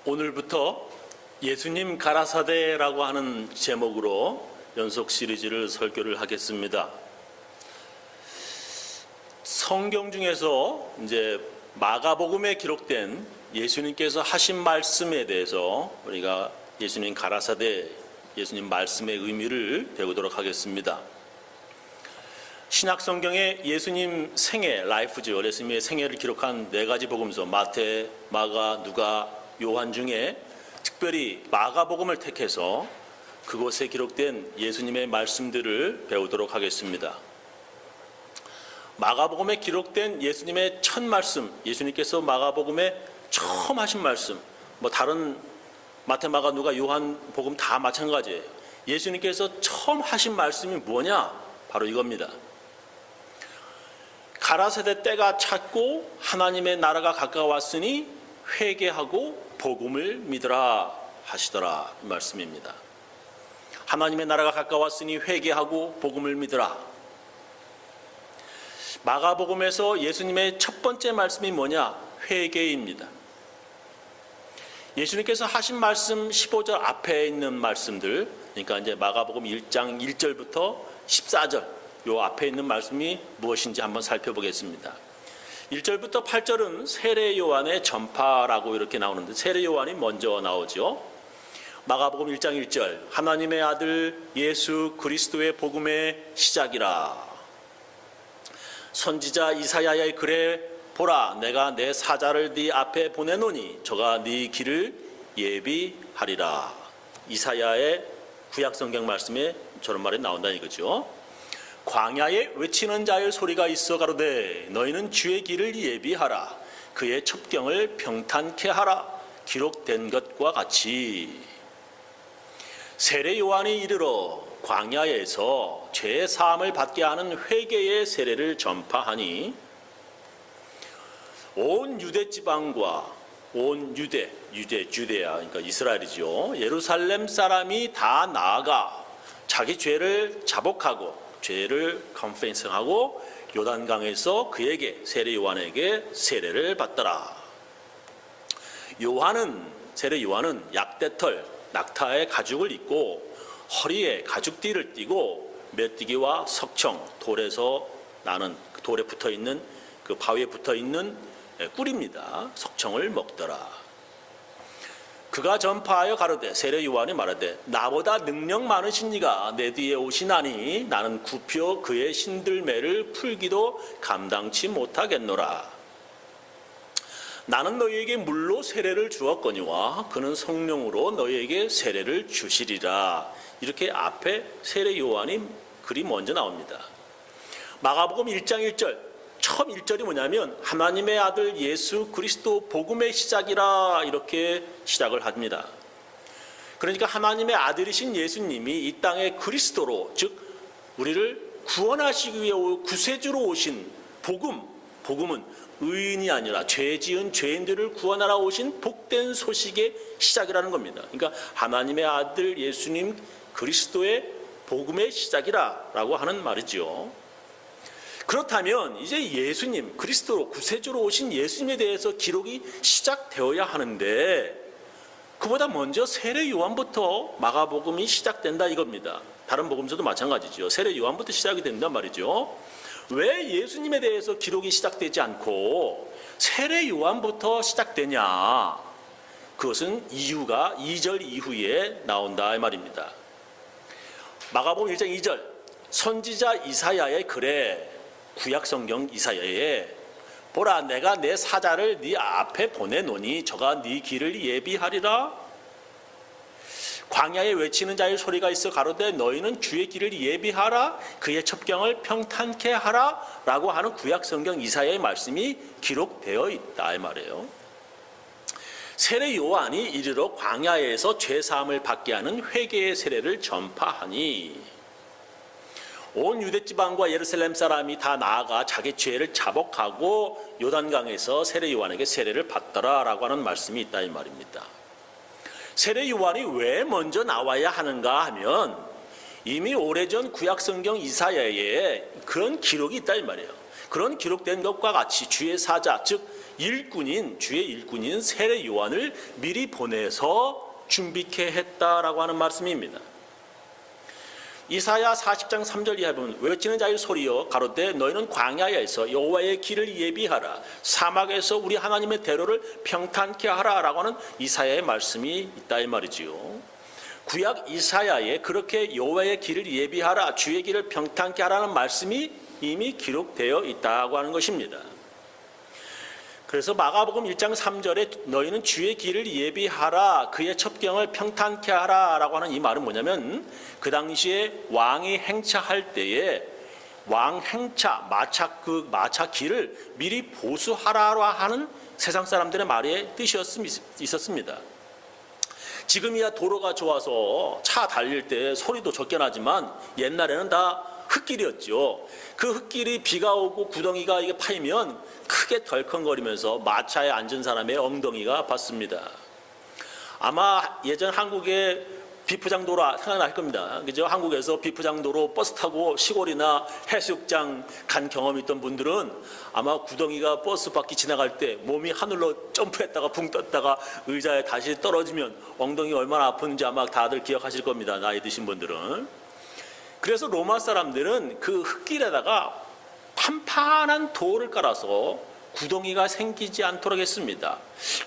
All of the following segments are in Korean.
오늘부터 예수님 가라사대라고 하는 제목으로 연속 시리즈를 설교를 하겠습니다. 성경 중에서 이제 마가복음에 기록된 예수님께서 하신 말씀에 대해서 우리가 예수님 가라사대, 예수님 말씀의 의미를 배우도록 하겠습니다. 신약 성경에 예수님 생애, 라이프죠. 예수님의 생애를 기록한 네 가지 복음서, 마태, 마가, 누가, 요한 중에 특별히 마가복음을 택해서 그곳에 기록된 예수님의 말씀들을 배우도록 하겠습니다. 마가복음에 기록된 예수님의 첫 말씀, 예수님께서 마가복음에 처음 하신 말씀, 다른 마태, 마가, 누가, 요한 복음 다 마찬가지예요. 예수님께서 처음 하신 말씀이 뭐냐? 바로 이겁니다. 가라사대 때가 찼고 하나님의 나라가 가까웠으니 회개하고 복음을 믿으라 하시더라, 이 말씀입니다. 하나님의 나라가 가까웠으니 회개하고 복음을 믿으라. 마가복음에서 예수님의 첫 번째 말씀이 뭐냐? 회개입니다. 예수님께서 하신 말씀 15절 앞에 있는 말씀들, 그러니까 이제 마가복음 1장 1절부터 14절 요 앞에 있는 말씀이 무엇인지 한번 살펴보겠습니다. 1절부터 8절은 세례 요한의 전파라고 이렇게 나오는데, 세례 요한이 먼저 나오죠. 마가복음 1장 1절, 하나님의 아들 예수 그리스도의 복음의 시작이라. 선지자 이사야의 글에 보라, 내가 내 사자를 네 앞에 보내노니 저가 네 길을 예비하리라. 이사야의 구약성경 말씀에 저런 말이 나온다는 이거죠. 광야에 외치는 자의 소리가 있어 가로되 너희는 주의 길을 예비하라. 그의 첩경을 평탄케 하라. 기록된 것과 같이. 세례 요한이 이르러 광야에서 죄 사함을 받게 하는 회개의 세례를 전파하니 온 유대 지방과 온 주데아, 그러니까 이스라엘이죠. 예루살렘 사람이 다 나아가 자기 죄를 자복하고 죄를 컨페이스하고 요단강에서 그에게, 세례 요한에게 세례를 받더라. 세례 요한은 약대털, 낙타의 가죽을 입고 허리에 가죽띠를 띠고 메뚜기와 석청, 돌에서 나는 돌에 붙어 있는 그 바위에 붙어 있는 꿀입니다. 석청을 먹더라. 그가 전파하여 가로되, 세례 요한이 말하되 나보다 능력 많으신 이가 내 뒤에 오시나니 나는 굽혀 그의 신들매를 풀기도 감당치 못하겠노라. 나는 너희에게 물로 세례를 주었거니와 그는 성령으로 너희에게 세례를 주시리라. 이렇게 앞에 세례 요한이 글이 먼저 나옵니다. 마가복음 1장 1절, 처음 1절이 뭐냐면 하나님의 아들 예수 그리스도 복음의 시작이라, 이렇게 시작을 합니다. 그러니까 하나님의 아들이신 예수님이 이 땅에 그리스도로, 즉 우리를 구원하시기 위해 구세주로 오신 복음은 의인이 아니라 죄 지은 죄인들을 구원하러 오신 복된 소식의 시작이라는 겁니다. 그러니까 하나님의 아들 예수님 그리스도의 복음의 시작이라고 하는 말이죠. 그렇다면 이제 예수님, 그리스도로 구세주로 오신 예수님에 대해서 기록이 시작되어야 하는데, 그보다 먼저 세례 요한부터 마가복음이 시작된다 이겁니다. 다른 복음서도 마찬가지죠. 세례 요한부터 시작이 된단 말이죠. 왜 예수님에 대해서 기록이 시작되지 않고 세례 요한부터 시작되냐? 그것은 이유가 2절 이후에 나온다 이 말입니다. 마가복음 1장 2절, 선지자 이사야의 글에, 구약성경 이사야에 보라, 내가 내 사자를 네 앞에 보내노니 저가 네 길을 예비하리라. 광야에 외치는 자의 소리가 있어 가로되 너희는 주의 길을 예비하라. 그의 첩경을 평탄케 하라. 라고 하는 구약성경 이사야의 말씀이 기록되어 있다 이 말이에요. 세례 요한이 이르러 광야에서 죄사함을 받게 하는 회개의 세례를 전파하니 온 유대지방과 예루살렘 사람이 다 나아가 자기 죄를 자복하고 요단강에서 세례 요한에게 세례를 받더라 라고 하는 말씀이 있다 이 말입니다. 세례 요한이 왜 먼저 나와야 하는가 하면 이미 오래전 구약성경 이사야에 그런 기록이 있다 이 말이에요. 그런 기록된 것과 같이 주의 사자, 즉 주의 일꾼인 세례 요한을 미리 보내서 준비케 했다라고 하는 말씀입니다. 이사야 40장 3절 이하에 보면 외치는 자의 소리여 가로되 너희는 광야에서 여호와의 길을 예비하라 사막에서 우리 하나님의 대로를 평탄케 하라 라고 하는 이사야의 말씀이 있다 이 말이지요. 구약 이사야에 그렇게 여호와의 길을 예비하라 주의 길을 평탄케 하라는 말씀이 이미 기록되어 있다고 하는 것입니다. 그래서 마가복음 1장 3절에 너희는 주의 길을 예비하라 그의 첩경을 평탄케 하라 라고 하는 이 말은 뭐냐면 그 당시에 왕이 행차할 때에 왕 행차 마차 길을 미리 보수하라 하는 세상 사람들의 말의 뜻이 있었습니다. 지금이야 도로가 좋아서 차 달릴 때 소리도 적게 나지만 옛날에는 다 흙길이었죠. 그 흙길이 비가 오고 구덩이가 이게 파이면 크게 덜컹거리면서 마차에 앉은 사람의 엉덩이가 아팠습니다. 아마 예전 한국의 비프장도로 생각날 겁니다. 그죠? 한국에서 비프장도로 버스 타고 시골이나 해수욕장 간 경험이 있던 분들은 아마 구덩이가 버스 바퀴 지나갈 때 몸이 하늘로 점프했다가 붕 떴다가 의자에 다시 떨어지면 엉덩이 얼마나 아픈지 아마 다들 기억하실 겁니다. 나이 드신 분들은. 그래서 로마 사람들은 그 흙길에다가 판판한 돌을 깔아서 구덩이가 생기지 않도록 했습니다.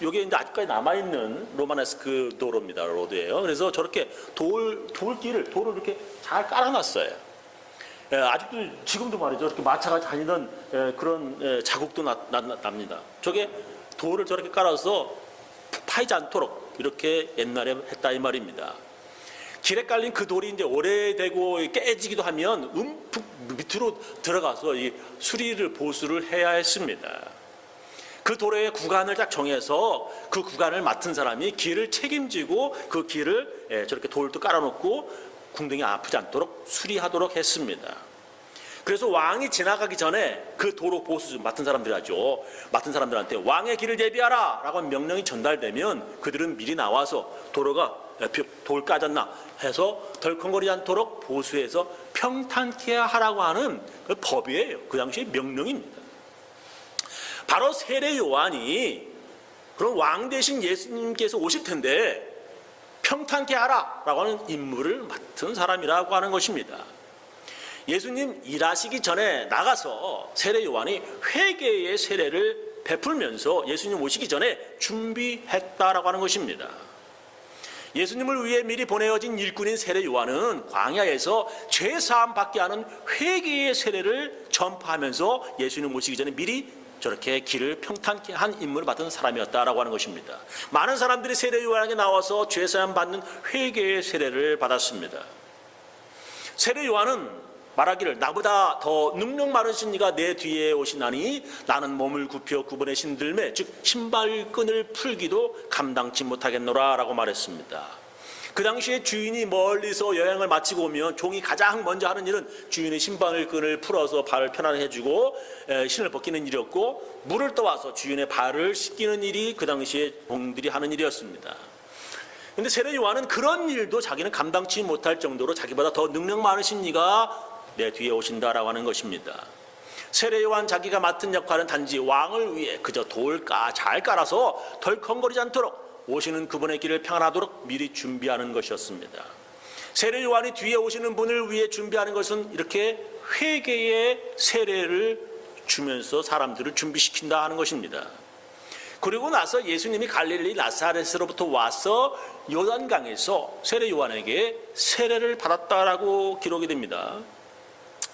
이게 이제 아직까지 남아있는 로마네스크 도로입니다. 로드예요. 그래서 저렇게 돌을 이렇게 잘 깔아놨어요. 아직도 지금도 말이죠. 이렇게 마차가 다니던 그런 자국도 납니다. 저게 돌을 저렇게 깔아서 파이지 않도록 이렇게 옛날에 했다 이 말입니다. 길에 깔린 그 돌이 이제 오래되고 깨지기도 하면 움푹 밑으로 들어가서 이 수리를 보수를 해야 했습니다. 그 도로의 구간을 딱 정해서 그 구간을 맡은 사람이 길을 책임지고 그 길을 저렇게 돌도 깔아놓고 궁둥이 아프지 않도록 수리하도록 했습니다. 그래서 왕이 지나가기 전에 그 도로 보수 맡은 사람들이죠. 맡은 사람들한테 왕의 길을 예비하라 라고 명령이 전달되면 그들은 미리 나와서 도로가 돌 까졌나 해서 덜컹거리지 않도록 보수해서 평탄케 하라고 하는 그 법이에요. 그 당시의 명령입니다. 바로 세례 요한이 그런 왕 대신 예수님께서 오실 텐데 평탄케 하라라고 하는 임무를 맡은 사람이라고 하는 것입니다. 예수님 일하시기 전에 나가서 세례 요한이 회개의 세례를 베풀면서 예수님 오시기 전에 준비했다라고 하는 것입니다. 예수님을 위해 미리 보내어진 일꾼인 세례 요한은 광야에서 죄사함 받게 하는 회개의 세례를 전파하면서 예수님 오시기 전에 미리 저렇게 길을 평탄케 한 임무를 맡은 사람이었다라고 하는 것입니다. 많은 사람들이 세례 요한에게 나와서 죄사함 받는 회개의 세례를 받았습니다. 세례 요한은 말하기를 나보다 더 능력 많으신 이가 내 뒤에 오시나니 나는 몸을 굽혀 구분의 신들매 즉 신발끈을 풀기도 감당치 못하겠노라 라고 말했습니다. 그 당시에 주인이 멀리서 여행을 마치고 오면 종이 가장 먼저 하는 일은 주인의 신발끈을 풀어서 발을 편안히 해주고 신을 벗기는 일이었고 물을 떠와서 주인의 발을 씻기는 일이 그 당시에 종들이 하는 일이었습니다. 그런데 세례 요한은 그런 일도 자기는 감당치 못할 정도로 자기보다 더 능력 많으신 이가 내 뒤에 오신다라고 하는 것입니다. 세례 요한 자기가 맡은 역할은 단지 왕을 위해 그저 잘 깔아서 덜컹거리지 않도록 오시는 그분의 길을 평안하도록 미리 준비하는 것이었습니다. 세례 요한이 뒤에 오시는 분을 위해 준비하는 것은 이렇게 회개의 세례를 주면서 사람들을 준비시킨다 하는 것입니다. 그리고 나서 예수님이 갈릴리 나사렛으로부터 와서 요단강에서 세례 요한에게 세례를 받았다라고 기록이 됩니다.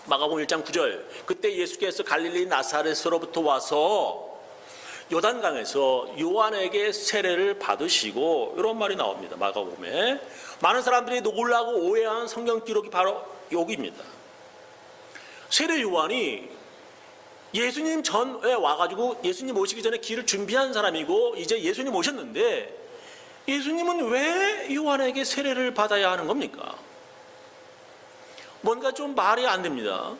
마가복음 1장 9절 그때 예수께서 갈릴리 나사렛으로부터 와서 요단강에서 요한에게 세례를 받으시고 이런 말이 나옵니다. 마가복음에 많은 사람들이 놀라고 오해한 성경 기록이 바로 여기입니다. 세례 요한이 예수님 전에 와가지고 예수님 오시기 전에 길을 준비한 사람이고 이제 예수님 오셨는데 예수님은 왜 요한에게 세례를 받아야 하는 겁니까? 뭔가 좀 말이 안 됩니다.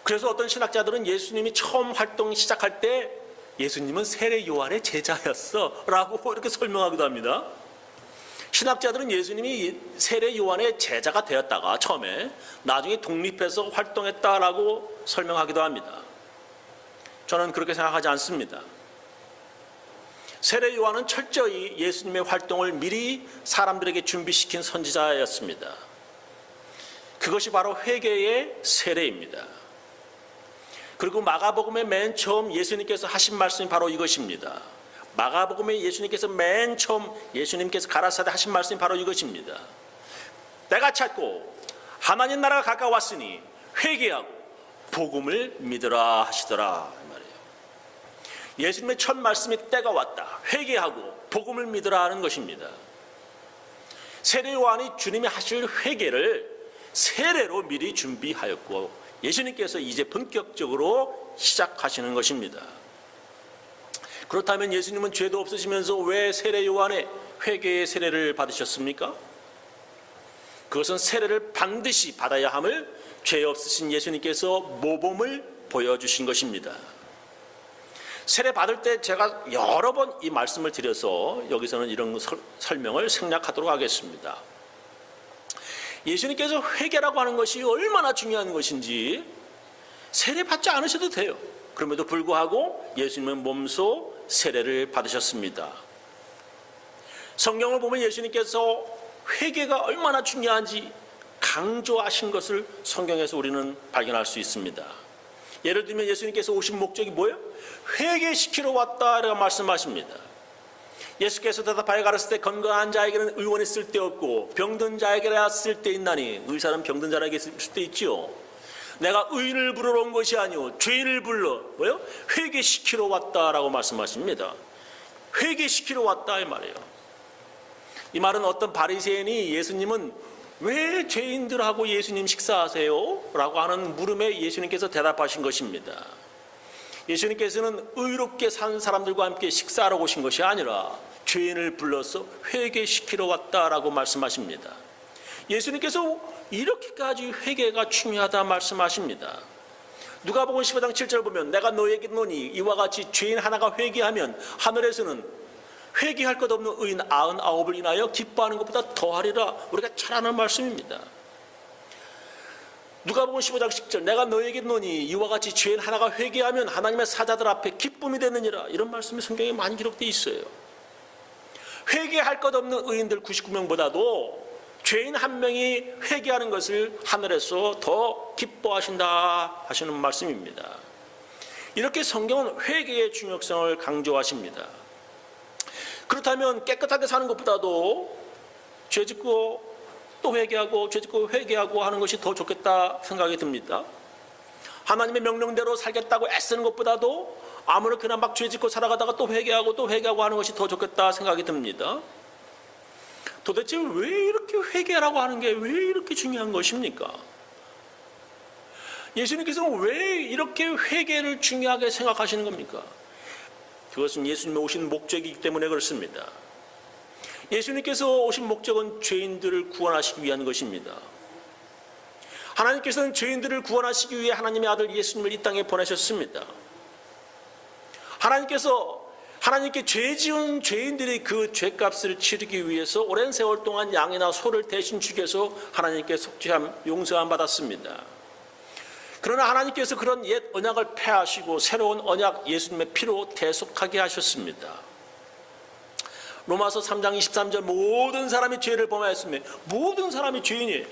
그래서 어떤 신학자들은 예수님이 처음 활동 시작할 때 예수님은 세례 요한의 제자였어 라고 이렇게 설명하기도 합니다. 신학자들은 예수님이 세례 요한의 제자가 되었다가 처음에 나중에 독립해서 활동했다라고 설명하기도 합니다. 저는 그렇게 생각하지 않습니다. 세례 요한은 철저히 예수님의 활동을 미리 사람들에게 준비시킨 선지자였습니다. 그것이 바로 회개의 세례입니다. 그리고 마가복음의 맨 처음 예수님께서 하신 말씀이 바로 이것입니다. 마가복음에 예수님께서 맨 처음 예수님께서 가라사대 하신 말씀이 바로 이것입니다. 때가 찼고 하나님 나라가 가까웠으니 회개하고 복음을 믿으라 하시더라 말이에요. 예수님의 첫 말씀이 때가 왔다, 회개하고 복음을 믿으라 하는 것입니다. 세례 요한이 주님이 하실 회개를 세례로 미리 준비하였고 예수님께서 이제 본격적으로 시작하시는 것입니다. 그렇다면 예수님은 죄도 없으시면서 왜 세례 요한의 회개의 세례를 받으셨습니까? 그것은 세례를 반드시 받아야 함을 죄 없으신 예수님께서 모범을 보여주신 것입니다. 세례 받을 때 제가 여러 번 이 말씀을 드려서 여기서는 이런 설명을 생략하도록 하겠습니다. 예수님께서 회개라고 하는 것이 얼마나 중요한 것인지 세례 받지 않으셔도 돼요. 그럼에도 불구하고 예수님은 몸소 세례를 받으셨습니다. 성경을 보면 예수님께서 회개가 얼마나 중요한지 강조하신 것을 성경에서 우리는 발견할 수 있습니다. 예를 들면 예수님께서 오신 목적이 뭐예요? 회개시키러 왔다라고 말씀하십니다. 예수께서 대답하여 가르칠 때 건강한 자에게는 의원이 쓸데없고 병든 자에게야 쓸데있나니. 의사는 병든 자에게 쓸데있지요. 내가 의인을 부르러 온 것이 아니오 죄인을 불러 뭐요? 회개시키러 왔다라고 말씀하십니다. 회개시키러 왔다 이 말이에요. 이 말은 어떤 바리새인이 예수님은 왜 죄인들하고 예수님 식사하세요? 라고 하는 물음에 예수님께서 대답하신 것입니다. 예수님께서는 의롭게 산 사람들과 함께 식사하러 오신 것이 아니라 죄인을 불러서 회개시키러 왔다라고 말씀하십니다. 예수님께서 이렇게까지 회개가 중요하다 말씀하십니다. 누가복음 15장 7절 보면 내가 너에게 이르노니 이와 같이 죄인 하나가 회개하면 하늘에서는 회개할 것 없는 의인 99을 인하여 기뻐하는 것보다 더하리라. 우리가 잘 아는 말씀입니다. 누가복음 15장 10절 내가 너에게 이르노니 이와 같이 죄인 하나가 회개하면 하나님의 사자들 앞에 기쁨이 되느니라. 이런 말씀이 성경에 많이 기록되어 있어요. 회개할 것 없는 의인들 99명보다도 죄인 한 명이 회개하는 것을 하늘에서 더 기뻐하신다 하시는 말씀입니다. 이렇게 성경은 회개의 중요성을 강조하십니다. 그렇다면 깨끗하게 사는 것보다도 죄짓고 또 회개하고 죄짓고 회개하고 하는 것이 더 좋겠다 생각이 듭니다. 하나님의 명령대로 살겠다고 애쓰는 것보다도 아무렇게나 막 죄짓고 살아가다가 또 회개하고 하는 것이 더 좋겠다 생각이 듭니다. 도대체 왜 이렇게 회개라고 하는 게 왜 이렇게 중요한 것입니까? 예수님께서는 왜 이렇게 회개를 중요하게 생각하시는 겁니까? 그것은 예수님이 오신 목적이기 때문에 그렇습니다. 예수님께서 오신 목적은 죄인들을 구원하시기 위한 것입니다. 하나님께서는 죄인들을 구원하시기 위해 하나님의 아들 예수님을 이 땅에 보내셨습니다. 하나님께 죄 지은 죄인들이 그 죄값을 치르기 위해서 오랜 세월 동안 양이나 소를 대신 죽여서 하나님께 속죄함, 용서함 받았습니다. 그러나 하나님께서 그런 옛 언약을 폐하시고 새로운 언약 예수님의 피로 대속하게 하셨습니다. 로마서 3장 23절 모든 사람이 죄를 범하였으며 모든 사람이 죄인이에요.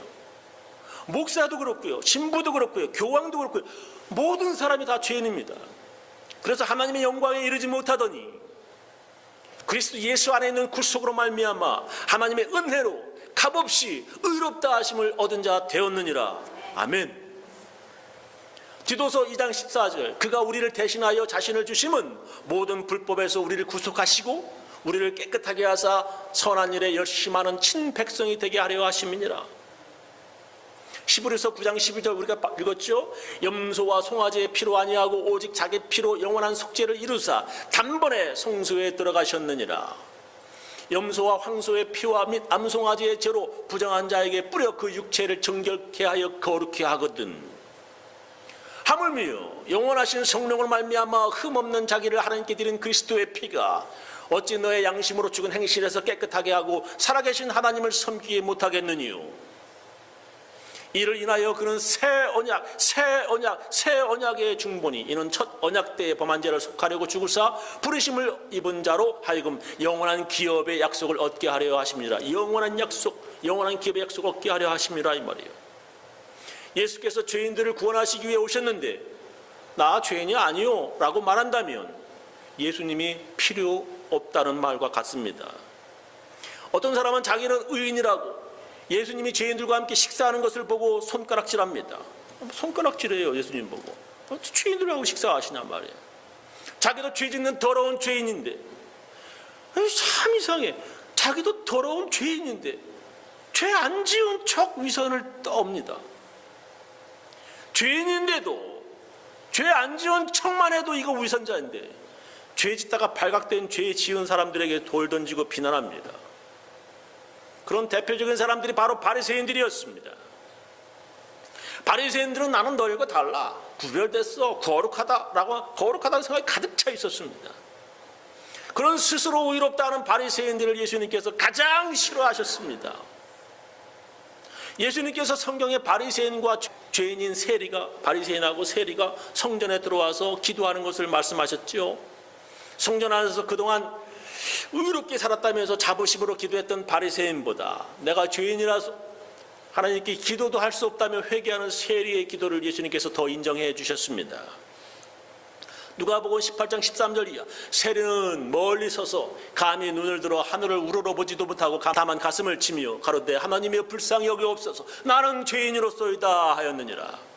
목사도 그렇고요, 신부도 그렇고요, 교황도 그렇고요, 모든 사람이 다 죄인입니다. 그래서 하나님의 영광에 이르지 못하더니 그리스도 예수 안에 있는 굴속으로 말미암아 하나님의 은혜로 값없이 의롭다 하심을 얻은 자 되었느니라. 아멘. 디도서 2장 14절 그가 우리를 대신하여 자신을 주심은 모든 불법에서 우리를 구속하시고 우리를 깨끗하게 하사 선한 일에 열심하는 친백성이 되게 하려 하심이니라. 히브리서 9장 12절 우리가 읽었죠. 염소와 송아지의 피로 아니하고 오직 자기 피로 영원한 속죄를 이루사 단번에 성소에 들어가셨느니라. 염소와 황소의 피와 및 암송아지의 죄로 부정한 자에게 뿌려 그 육체를 정결케 하여 거룩케 하거든. 하물며 영원하신 성령으로 말미암아 흠없는 자기를 하나님께 드린 그리스도의 피가 어찌 너의 양심으로 죽은 행실에서 깨끗하게 하고 살아계신 하나님을 섬기게 못하겠느니요. 이를 인하여 그는 새 언약의 중본이 이는 첫 언약 때의 범한 죄를 속하려고 죽을사 부르심을 입은 자로 하여금 영원한 기업의 약속을 얻게 하려 하십니다. 영원한 기업의 약속을 얻게 하려 하십니다, 이 말이에요. 예수께서 죄인들을 구원하시기 위해 오셨는데 나 죄인이 아니요 라고 말한다면 예수님이 필요 없다는 말과 같습니다. 어떤 사람은 자기는 의인이라고 예수님이 죄인들과 함께 식사하는 것을 보고 손가락질합니다. 손가락질해요, 예수님 보고. 죄인들하고 식사하시냐 말이에요. 자기도 죄 짓는 더러운 죄인인데, 참 이상해. 자기도 더러운 죄인인데 죄 안 지은 척 위선을 떠옵니다. 죄인인데도 죄 안 지은 척만 해도 이거 위선자인데 죄 짓다가 발각된 죄 지은 사람들에게 돌 던지고 비난합니다. 그런 대표적인 사람들이 바로 바리새인들이었습니다. 바리새인들은 나는 너희가 달라, 구별됐어, 거룩하다는 생각이 가득 차 있었습니다. 그런 스스로 의롭다는 바리새인들을 예수님께서 가장 싫어하셨습니다. 예수님께서 성경에 바리새인과 죄인인 바리새인하고 세리가 성전에 들어와서 기도하는 것을 말씀하셨죠. 성전 안에서 그동안 의롭게 살았다면서 자부심으로 기도했던 바리새인보다 내가 죄인이라서 하나님께 기도도 할 수 없다며 회개하는 세리의 기도를 예수님께서 더 인정해 주셨습니다. 누가복음 18장 13절 이하 세리는 멀리 서서 감히 눈을 들어 하늘을 우러러보지도 못하고 다만 가슴을 치며 가로되 하나님의 불쌍히 여기옵소서 나는 죄인으로소이다 하였느니라.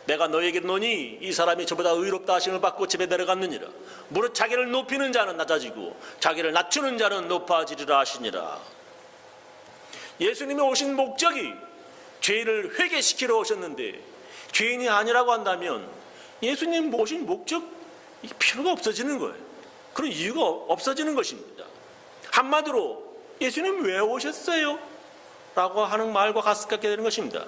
내가 너에게 이르노니 이 사람이 저보다 의롭다 하심을 받고 집에 내려갔느니라. 무릇 자기를 높이는 자는 낮아지고 자기를 낮추는 자는 높아지리라 하시니라. 예수님이 오신 목적이 죄인을 회개시키러 오셨는데 죄인이 아니라고 한다면 예수님 오신 목적 필요가 없어지는 거예요. 그런 이유가 없어지는 것입니다. 한마디로 예수님 왜 오셨어요? 라고 하는 말과 같게 되는 것입니다.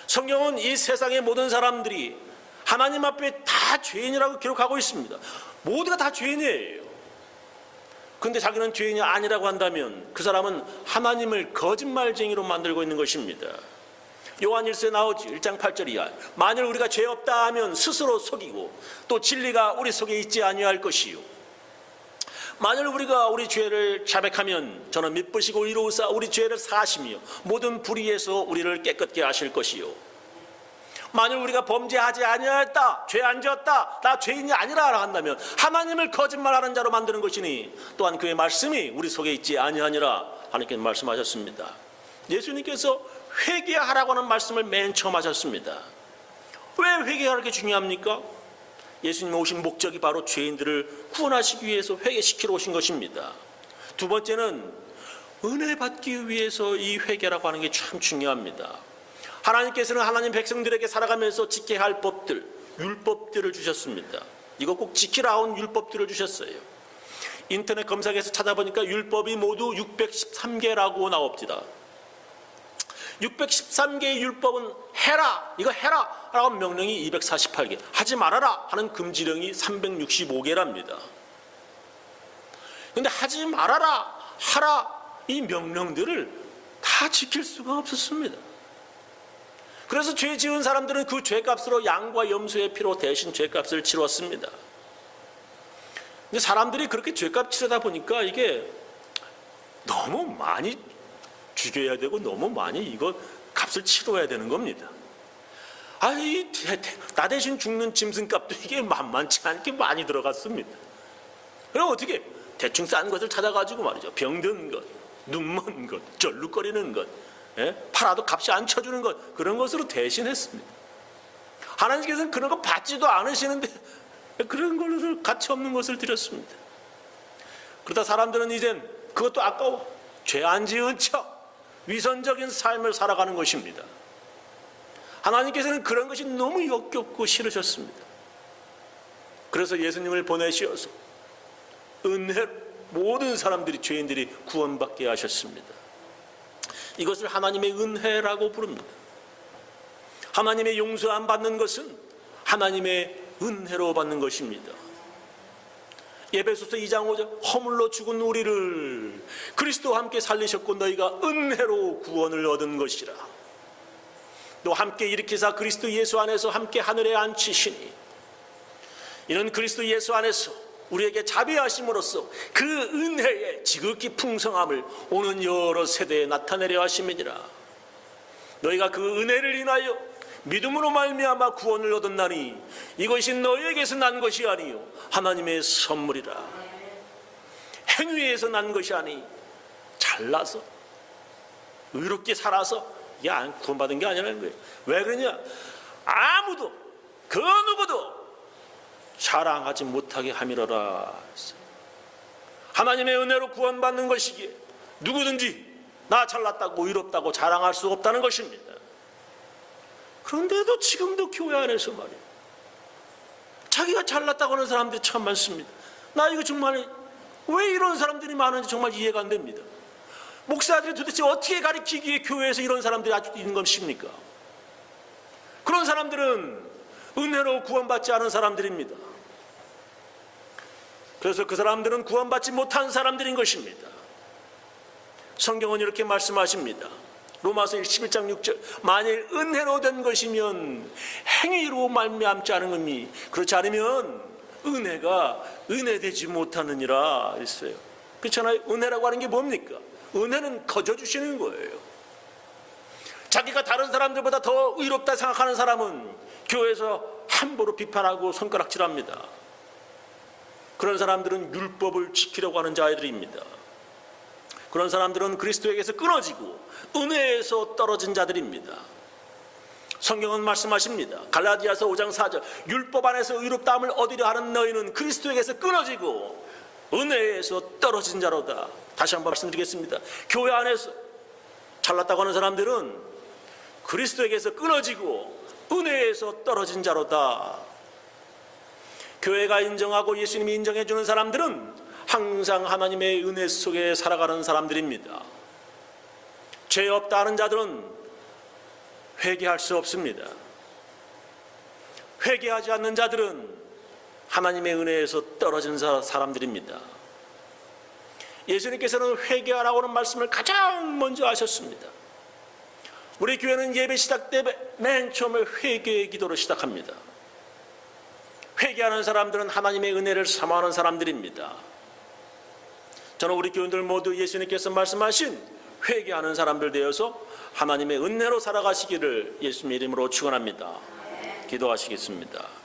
성경은 이 세상의 모든 사람들이 하나님 앞에 다 죄인이라고 기록하고 있습니다. 모두가 다 죄인이에요. 그런데 자기는 죄인이 아니라고 한다면 그 사람은 하나님을 거짓말쟁이로 만들고 있는 것입니다. 요한 1서에 나오지 1장 8절 이하 만일 우리가 죄 없다 하면 스스로 속이고 또 진리가 우리 속에 있지 아니할 것이요 만일 우리가 우리 죄를 자백하면 저는 미쁘시고 의로우사 우리 죄를 사하시며 모든 불의에서 우리를 깨끗게 하실 것이요 만일 우리가 범죄하지 아니하였다, 죄 안 지었다, 나 죄인이 아니라 한다면 하나님을 거짓말하는 자로 만드는 것이니 또한 그의 말씀이 우리 속에 있지 아니하니라 하나님께서 말씀하셨습니다. 예수님께서 회개하라고 하는 말씀을 맨 처음 하셨습니다. 왜 회개가 그렇게 중요합니까? 예수님 오신 목적이 바로 죄인들을 구원하시기 위해서 회개시키러 오신 것입니다. 두 번째는 은혜 받기 위해서 이 회개라고 하는 게 참 중요합니다. 하나님께서는 하나님 백성들에게 살아가면서 지켜야 할 법들, 율법들을 주셨습니다. 이거 꼭 지키라온 율법들을 주셨어요. 인터넷 검색해서 찾아보니까 율법이 모두 613개라고 나옵니다. 613개의 율법은 해라, 이거 해라 라고 명령이 248개, 하지 말아라 하는 금지령이 365개랍니다. 그런데 하지 말아라, 하라 이 명령들을 다 지킬 수가 없었습니다. 그래서 죄 지은 사람들은 그 죄값으로 양과 염소의 피로 대신 죄값을 치렀습니다. 근데 사람들이 그렇게 죄값 치르다 보니까 이게 너무 많이 죽여야 되고 너무 많이 이거 값을 치러야 되는 겁니다. 나 대신 죽는 짐승값도 이게 만만치 않게 많이 들어갔습니다. 그럼 어떻게 대충 싼 것을 찾아가지고 말이죠. 병든 것, 눈먼 것, 절룩거리는 것, 팔아도 값이 안 쳐주는 것, 그런 것으로 대신했습니다. 하나님께서는 그런 거 받지도 않으시는데 그런 걸로 가치 없는 것을 드렸습니다. 그러다 사람들은 이젠 그것도 아까워 죄 안 지은 척 위선적인 삶을 살아가는 것입니다. 하나님께서는 그런 것이 너무 역겹고 싫으셨습니다. 그래서 예수님을 보내시어서 은혜로 모든 사람들이 죄인들이 구원받게 하셨습니다. 이것을 하나님의 은혜라고 부릅니다. 하나님의 용서 안 받는 것은 하나님의 은혜로 받는 것입니다. 에베소서 2장 5절 허물로 죽은 우리를 그리스도와 함께 살리셨고 너희가 은혜로 구원을 얻은 것이라. 또 함께 일으키사 그리스도 예수 안에서 함께 하늘에 앉히시니 이는 그리스도 예수 안에서 우리에게 자비하심으로써 그 은혜의 지극히 풍성함을 오는 여러 세대에 나타내려 하심이니라. 너희가 그 은혜를 인하여 믿음으로 말미암아 구원을 얻었나니 이것이 너희에게서 난 것이 아니요 하나님의 선물이라. 행위에서 난 것이 아니 잘나서 의롭게 살아서 이게 구원받은 게 아니라는 거예요. 왜 그러냐? 아무도 그 누구도 자랑하지 못하게 함이로라. 하나님의 은혜로 구원받는 것이기에 누구든지 나 잘났다고 의롭다고 자랑할 수 없다는 것입니다. 그런데도 지금도 교회 안에서 말이에요, 자기가 잘났다고 하는 사람들이 참 많습니다. 나 이거 정말 왜 이런 사람들이 많은지 정말 이해가 안 됩니다. 목사들이 도대체 어떻게 가르치기에 교회에서 이런 사람들이 아직도 있는 것입니까? 그런 사람들은 은혜로 구원받지 않은 사람들입니다. 그래서 그 사람들은 구원받지 못한 사람들인 것입니다. 성경은 이렇게 말씀하십니다. 로마서 11장 6절 만일 은혜로 된 것이면 행위로 말미암지 않은 의미, 그렇지 않으면 은혜가 은혜되지 못하느니라 했어요. 그렇잖아요. 은혜라고 하는 게 뭡니까? 은혜는 거저주시는 거예요. 자기가 다른 사람들보다 더 의롭다 생각하는 사람은 교회에서 함부로 비판하고 손가락질합니다. 그런 사람들은 율법을 지키려고 하는 자들입니다. 그런 사람들은 그리스도에게서 끊어지고 은혜에서 떨어진 자들입니다. 성경은 말씀하십니다. 갈라디아서 5장 4절 율법 안에서 의롭다함을 얻으려 하는 너희는 그리스도에게서 끊어지고 은혜에서 떨어진 자로다. 다시 한번 말씀드리겠습니다. 교회 안에서 잘났다고 하는 사람들은 그리스도에게서 끊어지고 은혜에서 떨어진 자로다. 교회가 인정하고 예수님이 인정해 주는 사람들은 항상 하나님의 은혜 속에 살아가는 사람들입니다. 죄 없다 하는 자들은 회개할 수 없습니다. 회개하지 않는 자들은 하나님의 은혜에서 떨어진 사람들입니다. 예수님께서는 회개하라고 하는 말씀을 가장 먼저 하셨습니다. 우리 교회는 예배 시작 때 맨 처음에 회개의 기도로 시작합니다. 회개하는 사람들은 하나님의 은혜를 사모하는 사람들입니다. 저는 우리 교인들 모두 예수님께서 말씀하신 회개하는 사람들 되어서 하나님의 은혜로 살아가시기를 예수님의 이름으로 축원합니다. 기도하시겠습니다.